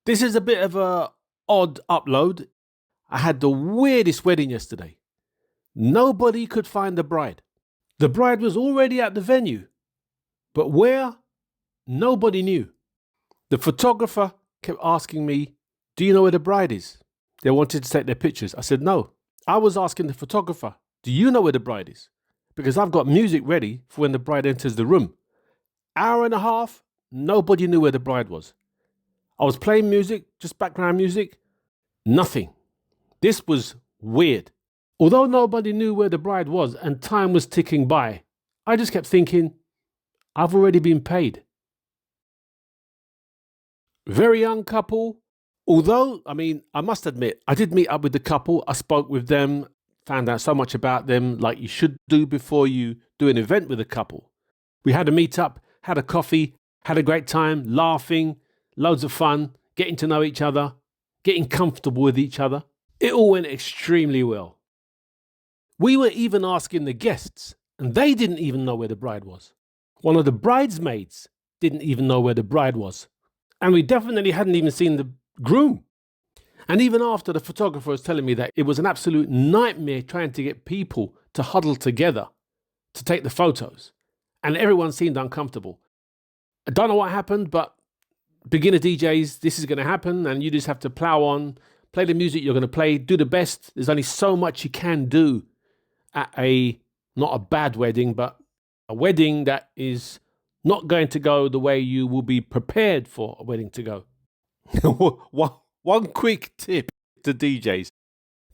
This is a bit of a odd upload. I had the weirdest wedding yesterday. Nobody could find the bride. The bride was already at the venue, but where? Nobody knew. The photographer kept asking me, "Do you know where the bride is?" They wanted to take their pictures. I said, "No." I was asking the photographer, "Do you know where the bride is?" Because I've got music ready for when the bride enters the room. Hour and a half, nobody knew where the bride was. I was playing music, just background music, nothing. This was weird. Although nobody knew where the bride was and time was ticking by, I just kept thinking, I've already been paid. Very young couple. Although, I must admit, I did meet up with the couple. I spoke with them, found out so much about them, like you should do before you do an event with a couple. We had a meet up, had a coffee, had a great time, laughing, loads of fun, getting to know each other, getting comfortable with each other. It all went extremely well. We were even asking the guests, and they didn't even know where the bride was. One of the bridesmaids didn't even know where the bride was. And we definitely hadn't even seen the groom. And even after, the photographer was telling me that it was an absolute nightmare trying to get people to huddle together to take the photos. And everyone seemed uncomfortable. I don't know what happened, but beginner DJs, this is going to happen, and you just have to plow on, play the music you're going to play, do the best. There's only so much you can do at not a bad wedding, but a wedding that is not going to go the way you will be prepared for a wedding to go. One quick tip to DJs.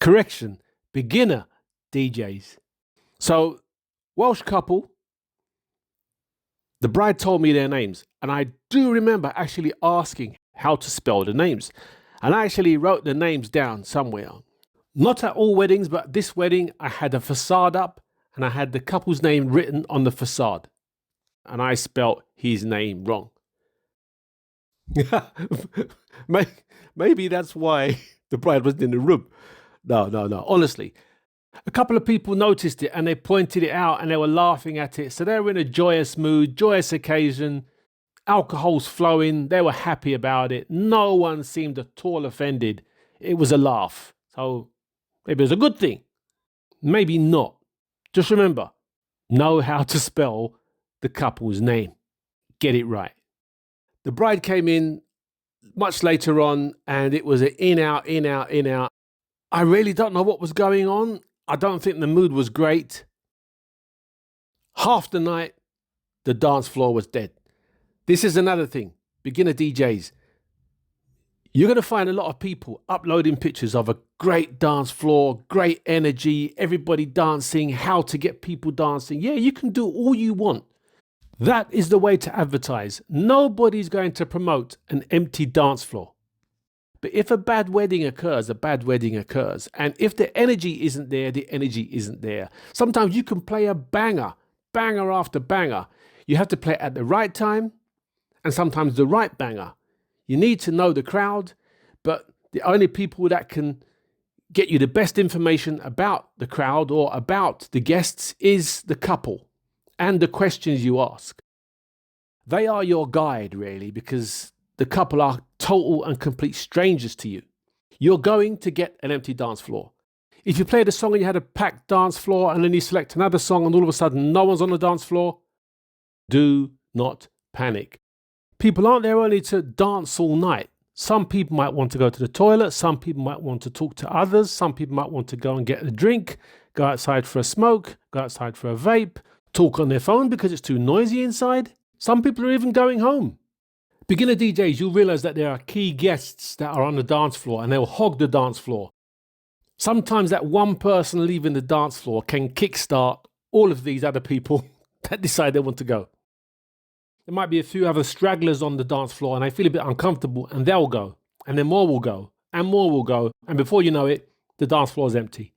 Correction, beginner DJs. So, Welsh couple, the bride told me their names, and I do remember actually asking how to spell the names. And I actually wrote the names down somewhere. Not at all weddings, but this wedding, I had a facade up and I had the couple's name written on the facade. And I spelt his name wrong. Maybe that's why the bride wasn't in the room. No. Honestly, a couple of people noticed it and they pointed it out and they were laughing at it. So they were in a joyous mood, joyous occasion. Alcohol's flowing. They were happy about it. No one seemed at all offended. It was a laugh. So maybe it was a good thing. Maybe not. Just remember, know how to spell the couple's name. Get it right. The bride came in much later on and it was an in, out, in, out, in, out. I really don't know what was going on. I don't think the mood was great. Half the night, the dance floor was dead. This is another thing. Beginner DJs. You're going to find a lot of people uploading pictures of a great dance floor, great energy, everybody dancing, how to get people dancing. Yeah, you can do all you want. That is the way to advertise. Nobody's going to promote an empty dance floor. But if a bad wedding occurs, a bad wedding occurs. And if the energy isn't there, the energy isn't there. Sometimes you can play a banger, banger after banger. You have to play it at the right time and sometimes the right banger. You need to know the crowd, but the only people that can get you the best information about the crowd or about the guests is the couple and the questions you ask. They are your guide, really, because the couple are total and complete strangers to you. You're going to get an empty dance floor. If you played a song and you had a packed dance floor and then you select another song and all of a sudden no one's on the dance floor, do not panic. People aren't there only to dance all night. Some people might want to go to the toilet. Some people might want to talk to others. Some people might want to go and get a drink, go outside for a smoke, go outside for a vape, talk on their phone because it's too noisy inside. Some people are even going home. Beginner DJs, you'll realize that there are key guests that are on the dance floor and they'll hog the dance floor. Sometimes that one person leaving the dance floor can kickstart all of these other people that decide they want to go. There might be a few other stragglers on the dance floor and they feel a bit uncomfortable and they'll go. And then more will go and more will go. And before you know it, the dance floor is empty.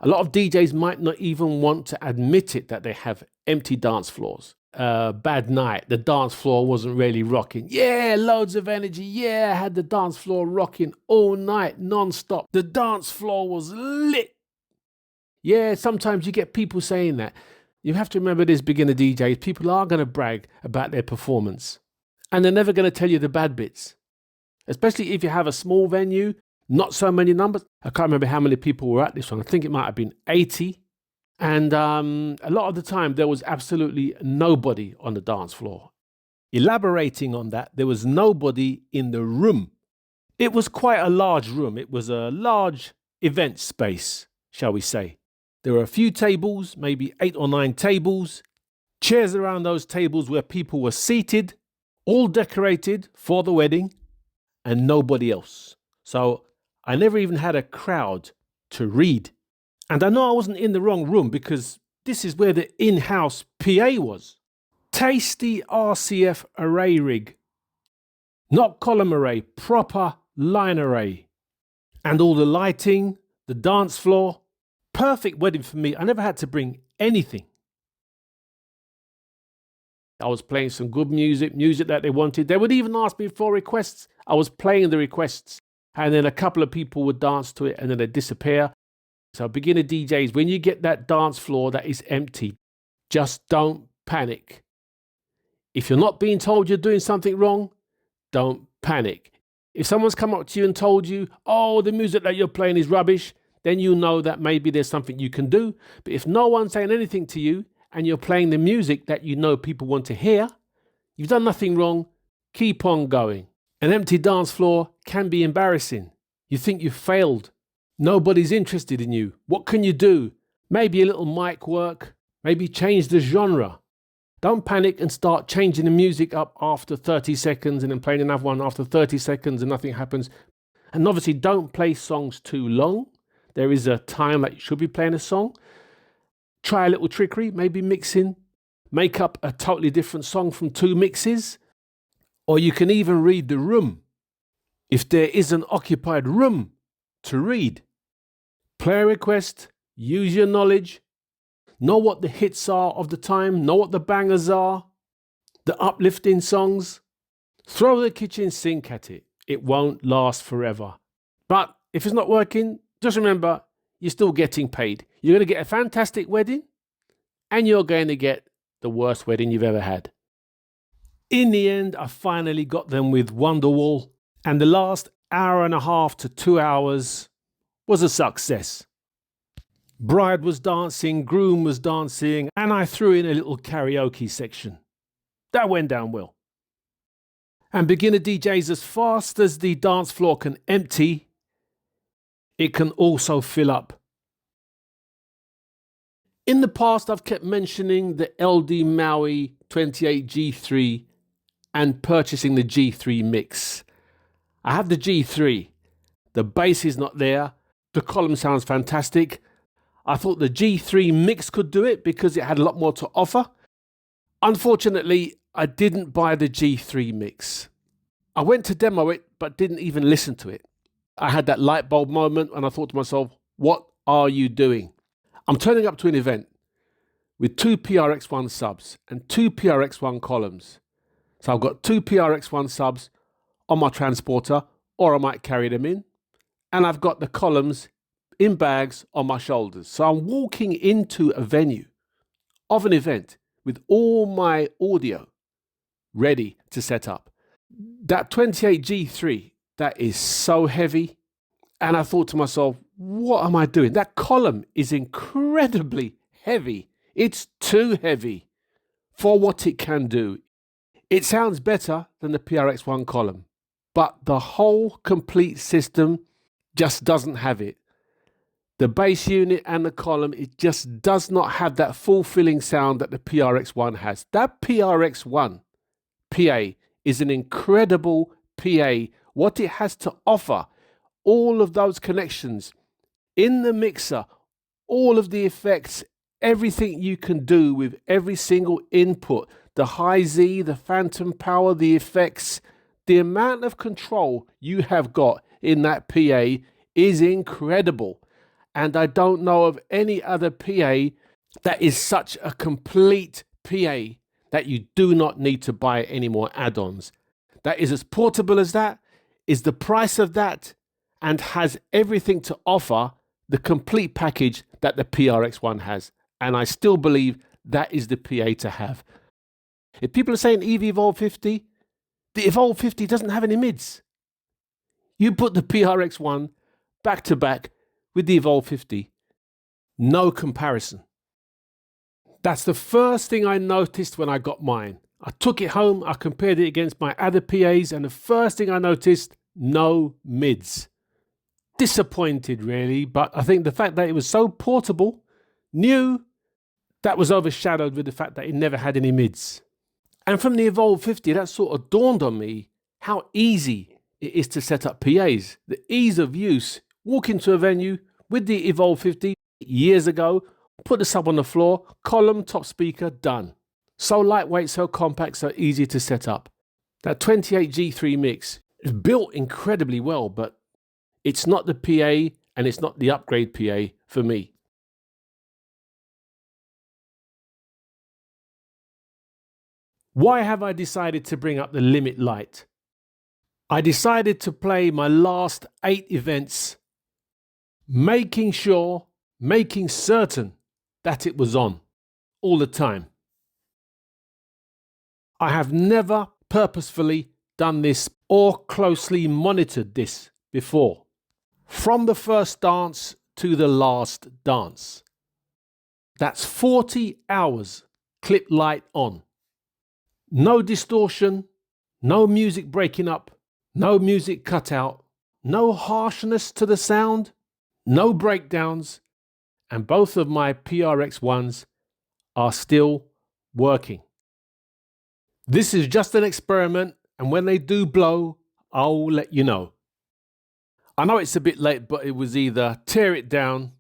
A lot of DJs might not even want to admit it that they have empty dance floors. Bad night, the dance floor wasn't really rocking. Yeah, loads of energy. Yeah, I had the dance floor rocking all night, non-stop. The dance floor was lit. Yeah, sometimes you get people saying that. You have to remember this, beginner DJs, people are going to brag about their performance. And they're never going to tell you the bad bits. especially if you have a small venue, not so many numbers. I can't remember how many people were at this one. I think it might have been 80. And a lot of the time, there was absolutely nobody on the dance floor. Elaborating on that, there was nobody in the room. It was quite a large room. It was a large event space, shall we say. There were a few tables, maybe 8 or 9 tables, chairs around those tables where people were seated, all decorated for the wedding, and nobody else. So I never even had a crowd to read. And I know I wasn't in the wrong room because this is where the in-house PA was. Tasty RCF array rig. Not column array, proper line array. And all the lighting, the dance floor. Perfect wedding for me. I never had to bring anything. I was playing some good music that they wanted. They would even ask me for requests. I was playing the requests. And then a couple of people would dance to it and then they'd disappear. So beginner DJs, when you get that dance floor that is empty, just don't panic. If you're not being told you're doing something wrong, don't panic. If someone's come up to you and told you, oh, the music that you're playing is rubbish, then you know that maybe there's something you can do. But if no one's saying anything to you and you're playing the music that you know people want to hear, you've done nothing wrong. Keep on going. An empty dance floor can be embarrassing. You think you've failed. Nobody's interested in you. What can you do? Maybe a little mic work. Maybe change the genre. Don't panic and start changing the music up after 30 seconds and then playing another one after 30 seconds and nothing happens. And obviously don't play songs too long. There is a time that you should be playing a song. Try a little trickery, maybe mixing. Make up a totally different song from 2 mixes. Or you can even read the room. If there is an occupied room to read. Play a request, use your knowledge, know what the hits are of the time, know what the bangers are, the uplifting songs. Throw the kitchen sink at it. It won't last forever. But if it's not working, just remember, you're still getting paid. You're going to get a fantastic wedding and you're going to get the worst wedding you've ever had. In the end, I finally got them with Wonderwall, and the last hour and a half to 2 hours was a success. Bride was dancing, groom was dancing, and I threw in a little karaoke section. That went down well. And beginner DJs, as fast as the dance floor can empty, it can also fill up. In the past, I've kept mentioning the LD Maui 28G3 and purchasing the G3 mix. I have the G3. The bass is not there. The column sounds fantastic. I thought the G3 mix could do it because it had a lot more to offer. Unfortunately, I didn't buy the G3 mix. I went to demo it, but didn't even listen to it. I had that light bulb moment and I thought to myself, what are you doing? I'm turning up to an event with 2 Prx One subs and 2 Prx One columns. So I've got 2 Prx One subs on my transporter, or I might carry them in. And I've got the columns in bags on my shoulders. So I'm walking into a venue of an event with all my audio ready to set up. That 28G3, that is so heavy. And I thought to myself, what am I doing? That column is incredibly heavy. It's too heavy for what it can do. It sounds better than the Prx One column, but the whole complete system just doesn't have it. The bass unit and the column, it just does not have that fulfilling sound that the Prx One has. That Prx One PA is an incredible PA. What it has to offer, all of those connections in the mixer, all of the effects, everything you can do with every single input, the high Z, the phantom power, the effects, the amount of control you have got in that PA is incredible. And I don't know of any other PA that is such a complete PA that you do not need to buy any more add-ons. That is as portable as that, is the price of that, and has everything to offer the complete package that the Prx One has. And I still believe that is the PA to have. If people are saying EV Evolve 50, the Evolve 50 doesn't have any mids. You put the PRX One back to back with the Evolve 50, no comparison. That's the first thing I noticed when I got mine. I took it home, I compared it against my other PAs, and the first thing I noticed, no mids. Disappointed really, but I think the fact that it was so portable, new, that was overshadowed with the fact that it never had any mids. And from the Evolve 50, that sort of dawned on me how easy it is to set up PAs. The ease of use. Walk into a venue with the Evolve 50 years ago, put the sub on the floor, column, top speaker, done. So lightweight, so compact, so easy to set up. That 28G3 mix is built incredibly well, but it's not the PA and it's not the upgrade PA for me. Why have I decided to bring up the limit light? I decided to play my last 8 events, making certain that it was on all the time. I have never purposefully done this or closely monitored this before. From the first dance to the last dance. That's 40 hours clip light on. No distortion, no music breaking up, no music cut out, no harshness to the sound, no breakdowns, and both of my PRX Ones are still working. This is just an experiment, and when they do blow, I'll let you know. I know it's a bit late, but it was either tear it down,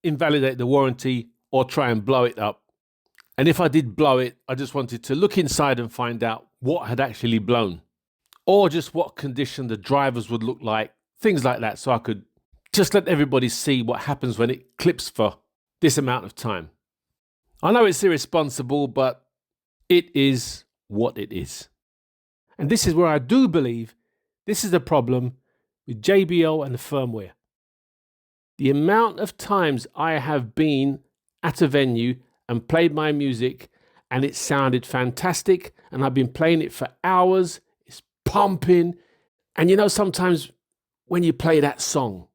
invalidate the warranty, or try and blow it up. And if I did blow it, I just wanted to look inside and find out what had actually blown, or just what condition the drivers would look like, things like that, so I could just let everybody see what happens when it clips for this amount of time. I know it's irresponsible, but it is what it is. And this is where I do believe this is a problem with JBL and the firmware. The amount of times I have been at a venue and played my music and it sounded fantastic and I've been playing it for hours, it's pumping. And you know, sometimes when you play that song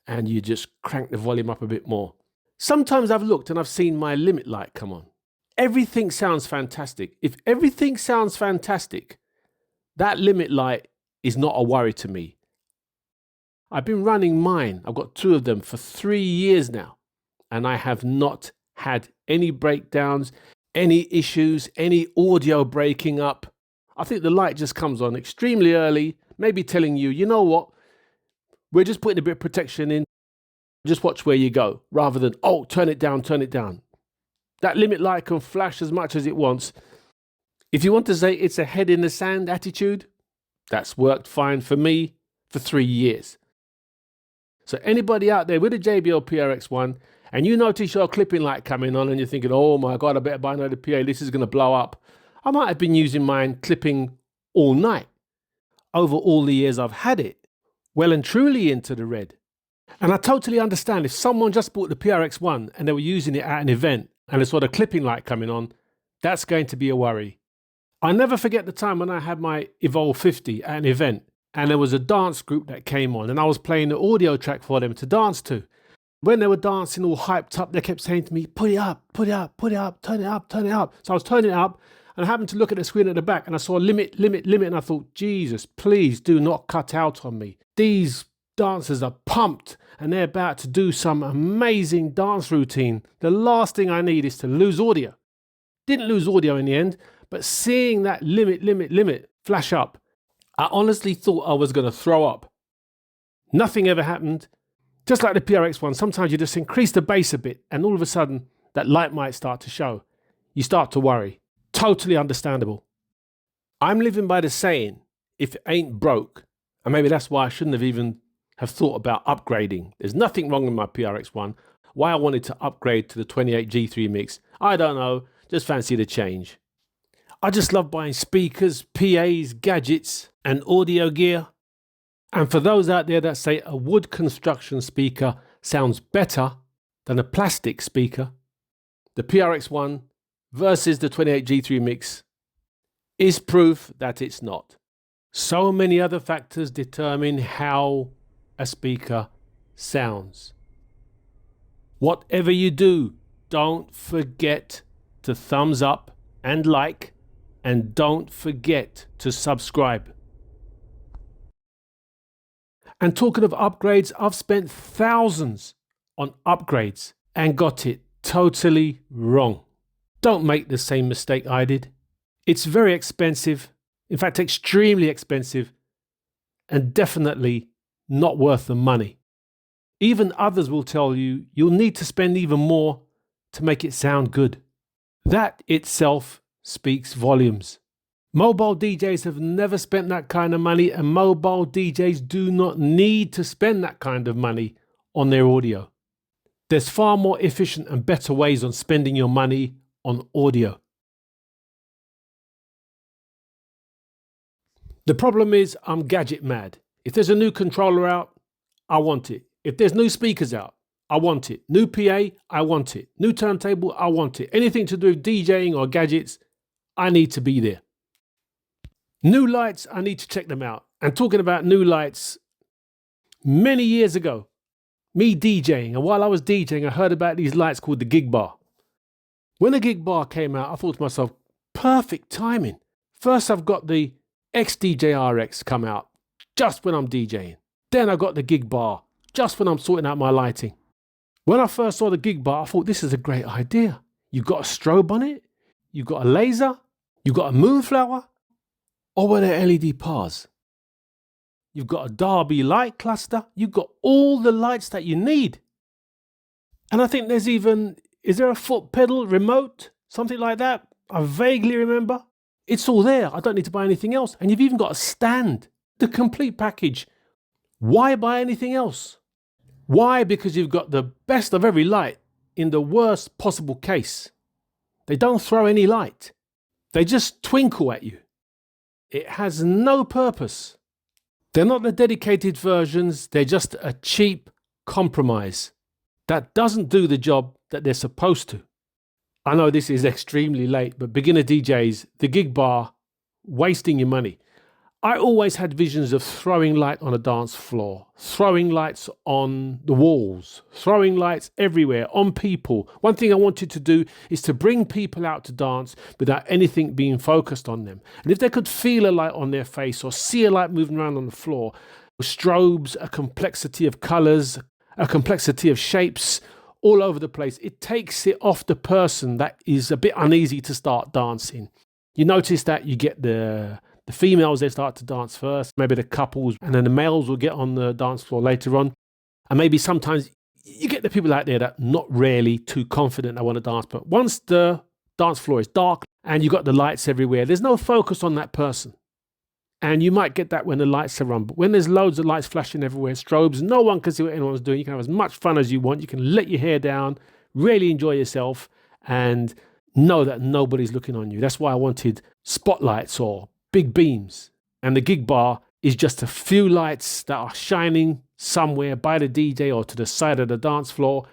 and you just crank the volume up a bit more, sometimes I've looked and I've seen my limit light come on. Everything sounds fantastic. If everything sounds fantastic, that limit light is not a worry to me. I've been running mine. I've got 2 of them for 3 years now, and I have not had any breakdowns, any issues, any audio breaking up. I think the light just comes on extremely early, maybe telling you, you know what, we're just putting a bit of protection in, just watch where you go, rather than, oh, turn it down, turn it down. That limit light can flash as much as it wants. If you want to say it's a head in the sand attitude, that's worked fine for me for 3 years. So anybody out there with a JBL Prx One and you notice your clipping light coming on and you're thinking, oh my God, I better buy another PA, this is going to blow up. I might have been using mine clipping all night over all the years I've had it, well and truly into the red. And I totally understand if someone just bought the PRX One and they were using it at an event and they saw the clipping light coming on, that's going to be a worry. I never forget the time when I had my Evolve 50 at an event and there was a dance group that came on and I was playing the audio track for them to dance to. When they were dancing all hyped up, they kept saying to me, put it up, put it up, put it up, turn it up, turn it up. So I was turning it up and I happened to look at the screen at the back and I saw limit, limit, limit. And I thought, Jesus, please do not cut out on me. These dancers are pumped and they're about to do some amazing dance routine. The last thing I need is to lose audio. Didn't lose audio in the end, but seeing that limit, limit, limit flash up, I honestly thought I was going to throw up. Nothing ever happened. Just like the PRX One, sometimes you just increase the bass a bit and all of a sudden that light might start to show. You start to worry. Totally understandable. I'm living by the saying, if it ain't broke, and maybe that's why I shouldn't have even have thought about upgrading. There's nothing wrong with my PRX One. Why I wanted to upgrade to the 28G3 mix, I don't know, just fancy the change. I just love buying speakers, PAs, gadgets and audio gear. And for those out there that say a wood construction speaker sounds better than a plastic speaker, the PRX One versus the 28G3 mix is proof that it's not. So many other factors determine how a speaker sounds. Whatever you do, don't forget to thumbs up and like, and don't forget to subscribe. And talking of upgrades, I've spent thousands on upgrades and got it totally wrong. Don't make the same mistake I did. It's very expensive, in fact extremely expensive, and definitely not worth the money. Even others will tell you you'll need to spend even more to make it sound good. That itself speaks volumes. Mobile DJs have never spent that kind of money, and mobile DJs do not need to spend that kind of money on their audio. There's far more efficient and better ways on spending your money on audio. The problem is I'm gadget mad. If there's a new controller out, I want it. If there's new speakers out, I want it. New PA, I want it. New turntable, I want it. Anything to do with DJing or gadgets, I need to be there. New lights, I need to check them out. And talking about new lights, many years ago, me DJing, and while I was DJing, I heard about these lights called the gig bar. When the gig bar came out, I thought to myself, perfect timing. First, I've got the Jbl come out just when I'm DJing. Then I got the gig bar just when I'm sorting out my lighting. When I first saw the gig bar, I thought this is a great idea. You've got a strobe on it, you've got a laser, you've got a moonflower, or were there LED pars? You've got a Derby light cluster, you've got all the lights that you need. And I think there's even, is there a foot pedal remote? Something like that? I vaguely remember. It's all there. I don't need to buy anything else. And you've even got a stand, the complete package. Why buy anything else? Why? Because you've got the best of every light in the worst possible case. They don't throw any light. They just twinkle at you. It has no purpose. They're not the dedicated versions. They're just a cheap compromise that doesn't do the job that they're supposed to. I know this is extremely late, but beginner DJs, the gig bar, wasting your money. I always had visions of throwing light on a dance floor, throwing lights on the walls, throwing lights everywhere, on people. One thing I wanted to do is to bring people out to dance without anything being focused on them. And if they could feel a light on their face or see a light moving around on the floor, strobes, a complexity of colors, a complexity of shapes, all over the place, it takes it off the person that is a bit uneasy to start dancing. You notice that you get the females, they start to dance first, maybe the couples, and then the males will get on the dance floor later on. And maybe sometimes you get the people out there that not really too confident they want to dance. But once the dance floor is dark and you've got the lights everywhere, there's no focus on that person. And you might get that when the lights are on. But when there's loads of lights flashing everywhere, strobes, no one can see what anyone's doing. You can have as much fun as you want. You can let your hair down, really enjoy yourself, and know that nobody's looking on you. That's why I wanted spotlights or big beams. And the gig bar is just a few lights that are shining somewhere by the DJ or to the side of the dance floor.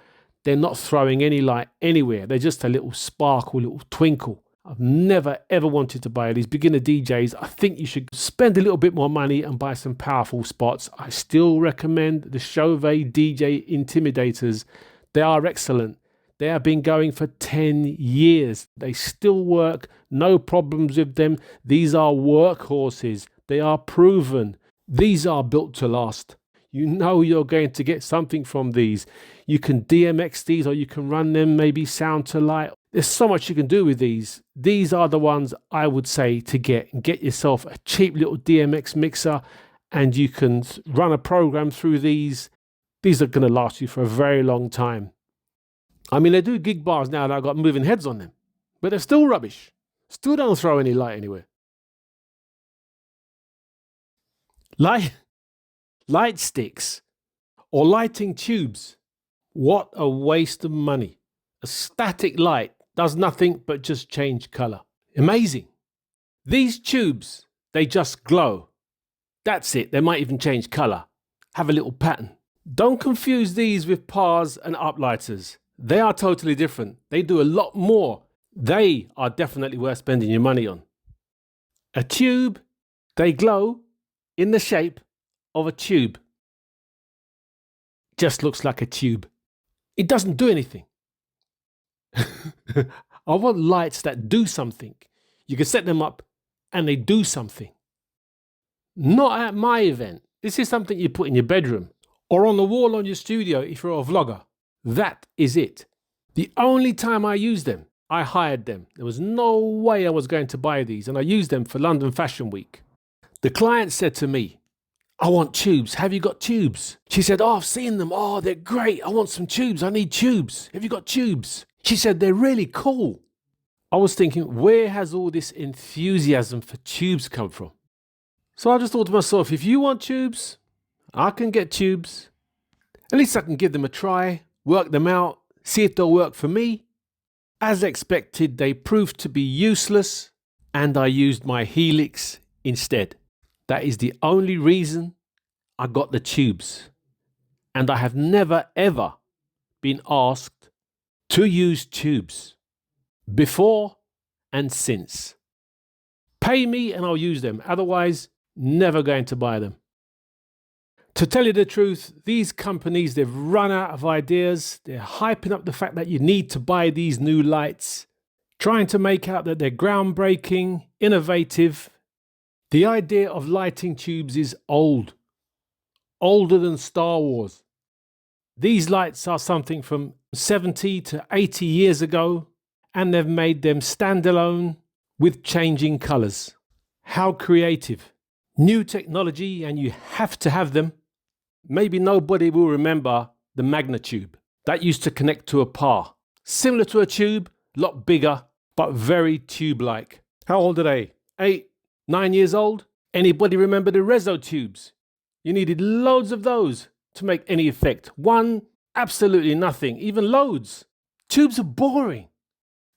They're not throwing any light anywhere. They're just a little sparkle, a little twinkle. I've never ever wanted to buy these beginner DJs. I think you should spend a little bit more money and buy some powerful spots. I still recommend the Chauvet DJ Intimidators. They are excellent. They have been going for 10 years. They still work. No problems with them. These are workhorses. They are proven. These are built to last. You know you're going to get something from these. You can DMX these, or you can run them maybe sound to light. There's so much you can do with these. These are the ones I would say to get. Get yourself a cheap little DMX mixer and you can run a program through these. These are going to last you for a very long time. I mean, they do gig bars now that have got moving heads on them, but they're still rubbish. Still don't throw any light anywhere. Light sticks or lighting tubes. What a waste of money. A static light does nothing but just change color. Amazing. These tubes, they just glow. That's it. They might even change color. Have a little pattern. Don't confuse these with pars and uplighters. They are totally different. They do a lot more. They are definitely worth spending your money on. A tube, they glow, in the shape of a tube. Just looks like a tube. It doesn't do anything. I want lights that do something. You can set them up and they do something. Not at my event. This is something you put in your bedroom or on the wall on your studio if you're a vlogger. That is it. The only time I used them, I hired them. There was no way I was going to buy these, and I used them for London Fashion Week. The client said to me, I want tubes. Have you got tubes? She said, oh, I've seen them. Oh, they're great. I want some tubes. I need tubes. Have you got tubes? She said, they're really cool. I was thinking, where has all this enthusiasm for tubes come from? So I just thought to myself, if you want tubes, I can get tubes. At least I can give them a try, work them out, see if they'll work for me. As expected, they proved to be useless, and I used my Helix instead. That is the only reason I got the tubes. And I have never ever been asked to use tubes before and since. Pay me and I'll use them. Otherwise, never going to buy them. To tell you the truth, these companies, they've run out of ideas. They're hyping up the fact that you need to buy these new lights, trying to make out that they're groundbreaking, innovative. The idea of lighting tubes is old, older than Star Wars. These lights are something from 70 to 80 years ago, and they've made them standalone with changing colours. How creative. New technology, and you have to have them. Maybe nobody will remember the magnatube. That used to connect to a PAR. Similar to a tube, a lot bigger, but very tube-like. How old are they? 8, 9 years old? Anybody remember the Rezo tubes? You needed loads of those to make any effect. One, absolutely nothing, even loads. Tubes are boring.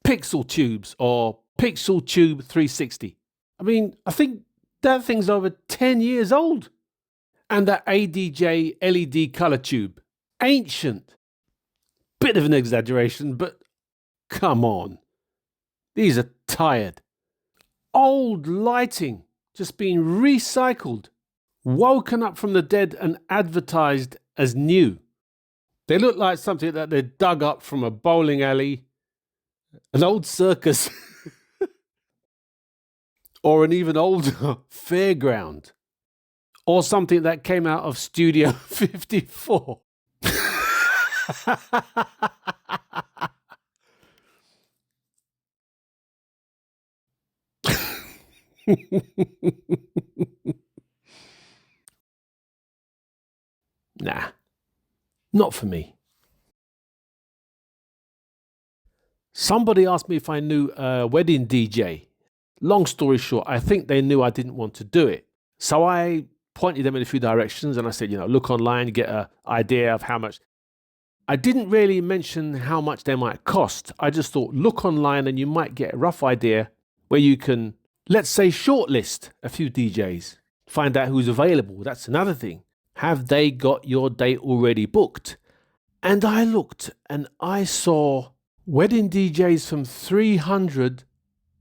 Pixel tubes or Pixel Tube 360. I think that thing's over 10 years old. And that ADJ LED color tube. Ancient. Bit of an exaggeration, but come on. These are tired. Old lighting just being recycled, woken up from the dead and advertised as new. They look like something that they dug up from a bowling alley, an old circus, or an even older fairground, or something that came out of Studio 54. Nah, not for me. Somebody asked me if I knew a wedding DJ. Long story short, I think they knew I didn't want to do it. So I pointed them in a few directions and I said, look online, get an idea of how much. I didn't really mention how much they might cost. I just thought, look online and you might get a rough idea where you can, let's say, shortlist a few DJs, find out who's available. That's another thing. Have they got your date already booked? And I looked and I saw wedding DJs from 300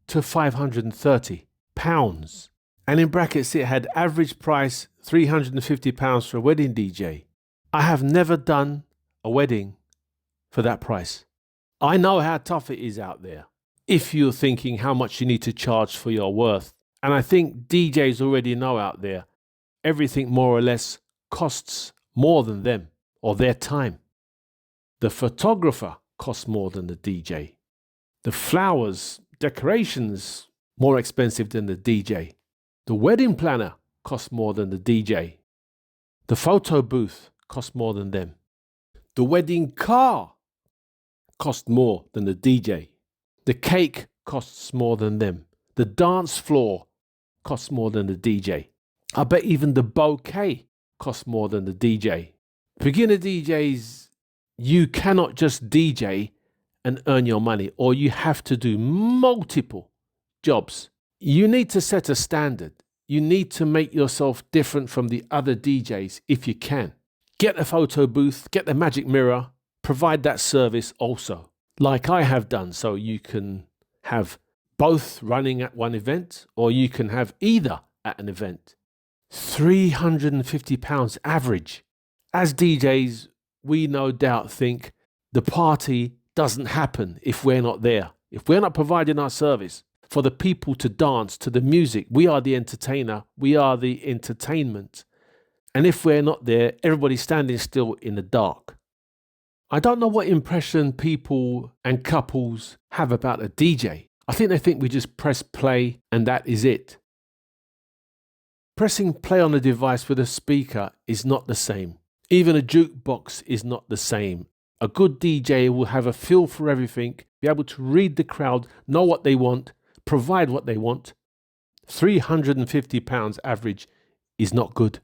to 530 pounds. And in brackets, it had average price £350 for a wedding DJ. I have never done a wedding for that price. I know how tough it is out there if you're thinking how much you need to charge for your worth. And I think DJs already know out there, everything more or less costs more than them or their time. The photographer costs more than the DJ. The flowers, decorations, more expensive than the DJ. The wedding planner costs more than the DJ. The photo booth costs more than them. The wedding car costs more than the DJ. The cake costs more than them. The dance floor costs more than the DJ. I bet even the bouquet costs more than the DJ. Beginner DJs, you cannot just DJ and earn your money, or you have to do multiple jobs. You need to set a standard. You need to make yourself different from the other DJs if you can. Get a photo booth, get the magic mirror, provide that service also, like I have done, so you can have both running at one event, or you can have either at an event. £350 average. As DJs, we no doubt think the party doesn't happen if we're not there. If we're not providing our service for the people to dance to the music, we are the entertainer, we are the entertainment. And if we're not there, everybody's standing still in the dark. I don't know what impression people and couples have about a DJ. I think they think we just press play and that is it. Pressing play on a device with a speaker is not the same. Even a jukebox is not the same. A good DJ will have a feel for everything, be able to read the crowd, know what they want, provide what they want. £350 average is not good.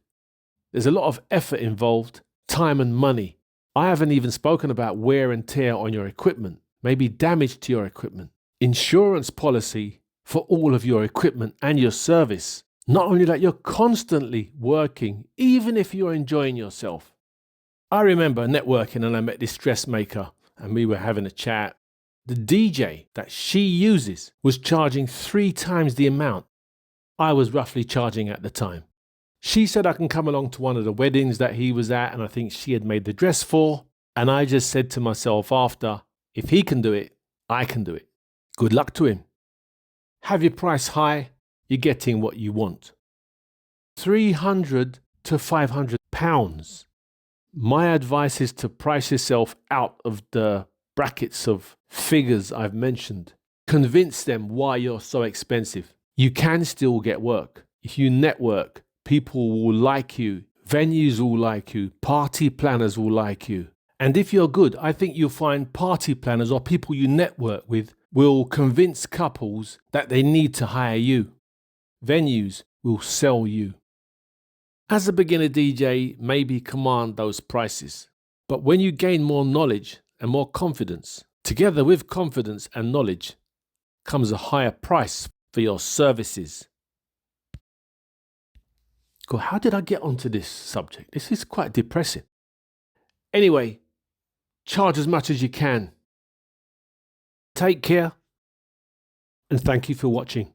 There's a lot of effort involved, time and money. I haven't even spoken about wear and tear on your equipment, maybe damage to your equipment. Insurance policy for all of your equipment and your service. Not only that, you're constantly working, even if you're enjoying yourself. I remember networking and I met this dressmaker and we were having a chat. The DJ that she uses was charging 3 times the amount I was roughly charging at the time. She said I can come along to one of the weddings that he was at and I think she had made the dress for. And I just said to myself after, if he can do it, I can do it. Good luck to him. Have your price high, you're getting what you want. £300 to £500. My advice is to price yourself out of the brackets of figures I've mentioned. Convince them why you're so expensive. You can still get work. If you network, people will like you, venues will like you, party planners will like you. And if you're good, I think you'll find party planners or people you network with will convince couples that they need to hire you. Venues will sell you. As a beginner DJ, maybe command those prices. But when you gain more knowledge and more confidence, together with confidence and knowledge comes a higher price for your services. God, how did I get onto this subject? This is quite depressing. Anyway, charge as much as you can. Take care and thank you for watching.